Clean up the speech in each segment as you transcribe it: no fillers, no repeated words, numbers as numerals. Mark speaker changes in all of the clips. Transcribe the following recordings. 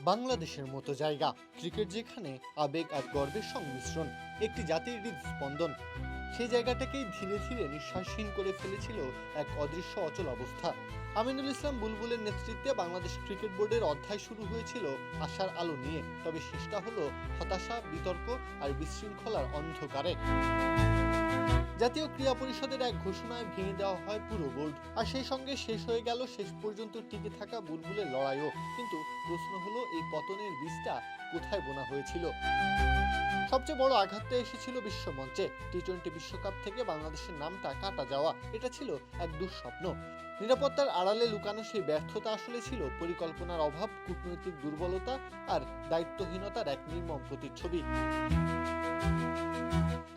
Speaker 1: বাংলাদেশের মতো জায়গা, ক্রিকেট যেখানে আবেগ আর গর্বের সংমিশ্রণ, একটি জাতির হৃদস্পন্দন, সেই জায়গাটাকেই ধীরে ধীরে নিঃশ্বাসহীন করে ফেলেছিল এক অদৃশ্য অচল অবস্থা। আমিনুল ইসলাম বুলবুলের নেতৃত্বে বাংলাদেশ ক্রিকেট বোর্ডের অধ্যায় শুরু হয়েছিল আশার আলো নিয়ে, তবে শেষটা হলো হতাশা, বিতর্ক আর বিশৃঙ্খলার অন্ধকারে। জাতীয় ক্রীড়া পরিষদের এক ঘোষণায় ভেঙে দেওয়া হয় পুরো বোর্ড, আর সেই সঙ্গে শেষ হয়ে গেল শেষ পর্যন্ত টিকে থাকা বুলবুলের লড়াইও। কিন্তু প্রশ্ন হলো, এই পতনের বীজটা কোথায় বোনা হয়েছিল? সবচেয়ে বড় আঘাতটা এসেছিল বিশ্বমঞ্চে। টি-20 বিশ্বকাপ থেকে বাংলাদেশের নামটা কাটা যাওয়া, এটা ছিল এক দুঃস্বপ্ন। নিরাপত্তার আড়ালে লুকানো সেই ব্যর্থতা আসলে ছিল পরিকল্পনার অভাব, কূটনৈতিক দুর্বলতা আর দায়িত্বহীনতার এক নির্মম প্রতিচ্ছবি।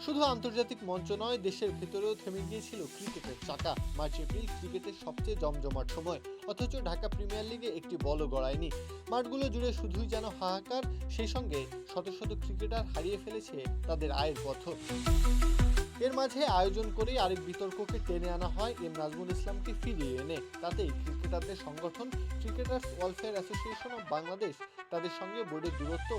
Speaker 1: শুধু আন্তর্জাতিক মঞ্চ নয়, দেশের ভেতরেও থেমে গিয়েছিল ক্রিকেটের চাকা। মার্চ এপ্রিল ক্রিকেটের সবচেয়ে জমজমাট সময়, অথচ ঢাকা প্রিমিয়ার লিগে একটি বলও গড়ায়নি। মাঠগুলো জুড়ে শুধুই যেন হাহাকার, সেই সঙ্গে শত শত ক্রিকেটার হারিয়ে ফেলেছে তাদের আয়ের পথ। এর মাঝে আয়োজন করেই আরেক বিতর্ককে টেনে আনা হয় এম নাজমুল ইসলামকে ফিরিয়ে এনে। তাতেই ক্রিকেটারদের সংগঠন cricketers welfare association of Bangladesh, তাদের সঙ্গে বোর্ডের দূরত্ব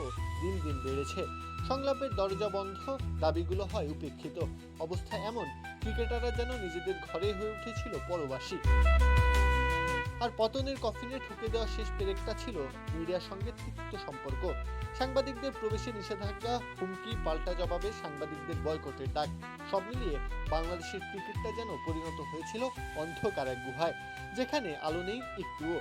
Speaker 1: দিন দিন বেড়েছে। সংলাপের দরজা বন্ধ, দাবিগুলো হয় উপেক্ষিত। অবস্থা এমন, ক্রিকেটাররা যেন নিজেদের ঘরে হয়ে উঠেছিল পরবাসী। আর পতনের কফিনে ঠুকে দেওয়া শেষ পেরেকটা ছিল মিডিয়ার সঙ্গে তিক্ত সম্পর্ক। সাংবাদিকদের প্রবেশে নিষেধাজ্ঞা, হুমকি, পাল্টা জবাবে সাংবাদিকদের বয়কটের ডাক, সব মিলিয়ে বাংলাদেশের ক্রিকেটটা যেন পরিণত হয়েছিল অন্ধকার এক গুহায়, যেখানে আলো নেই একটুও।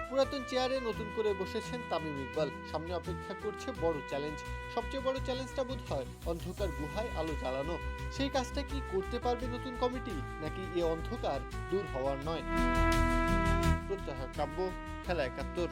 Speaker 1: পুরাতন চেয়ারে নতুন করে বসেছেন তামিম ইকবাল, সামনে অপেক্ষা করছে বড় চ্যালেঞ্জ। সবচেয়ে বড় চ্যালেঞ্জটা বোধ হয় অন্ধকার গুহায় আলো জ্বালানো। সেই কাজটা কি করতে পারবে নতুন কমিটি, নাকি এ অন্ধকার দূর হওয়ার নয়? প্রত্যাহার কাব্য, খেলা ৭১।